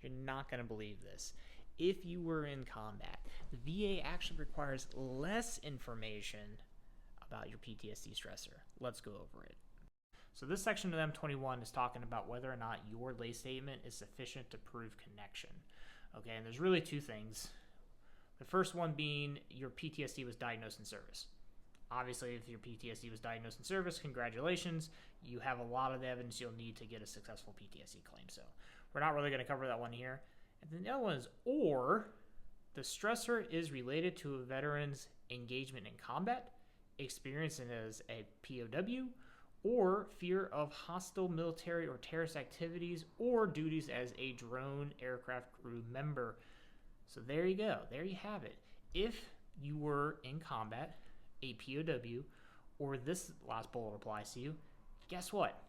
You're not going to believe this. If you were in combat, the VA actually requires less information about your PTSD stressor. Let's go over it. So this section of M21 is talking about whether or not your lay statement is sufficient to prove connection. Okay, and there's really two things. The first one being your PTSD was diagnosed in service. Obviously, if your PTSD was diagnosed in service, congratulations. You have a lot of the evidence you'll need to get a successful PTSD claim. So we're not really going to cover that one here. And then the other one is, or the stressor is related to a veteran's engagement in combat, experience as a POW, or fear of hostile military or terrorist activities, or duties as a drone aircraft crew member. So there you go. There you have it. If you were in combat, a POW, or this last bullet applies to you, guess what?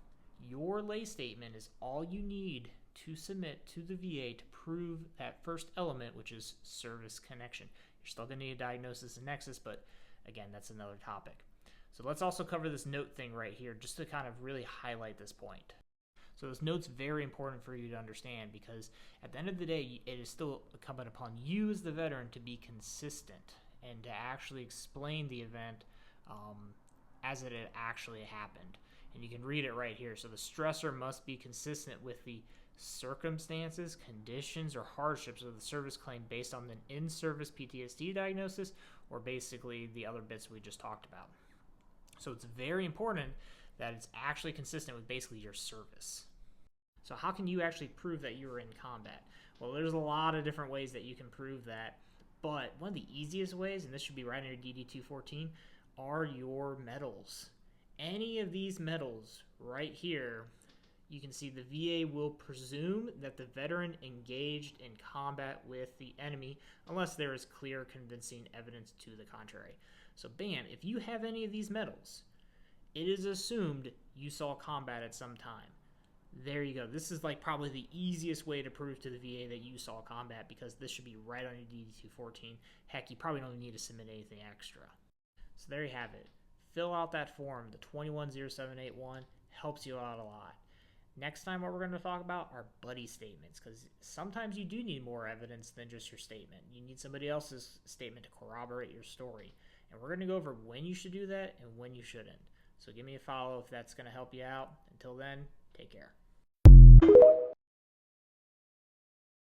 Your lay statement is all you need to submit to the VA to prove that first element, which is service connection. You're still going to need a diagnosis and nexus, but again, that's another topic. So let's also cover this note thing right here just to kind of really highlight this point. So this note's very important for you to understand because at the end of the day, it is still incumbent upon you as the veteran to be consistent and to actually explain the event as it had actually happened. And you can read it right here. So the stressor must be consistent with the circumstances, conditions, or hardships of the service claim based on the in-service PTSD diagnosis or basically the other bits we just talked about. So it's very important that it's actually consistent with basically your service. So how can you actually prove that you were in combat? Well, there's a lot of different ways that you can prove that, but one of the easiest ways, and this should be right in your DD-214, are your medals. Any of these medals right here, you can see the VA will presume that the veteran engaged in combat with the enemy unless there is clear, convincing evidence to the contrary. So bam, if you have any of these medals, it is assumed you saw combat at some time. There you go. This is like probably the easiest way to prove to the VA that you saw combat because this should be right on your DD-214. Heck, you probably don't need to submit anything extra. So there you have it. Fill out that form. The 210781 helps you out a lot. Next time what we're going to talk about are buddy statements because sometimes you do need more evidence than just your statement. You need somebody else's statement to corroborate your story. And we're going to go over when you should do that and when you shouldn't. So give me a follow if that's going to help you out. Until then, take care.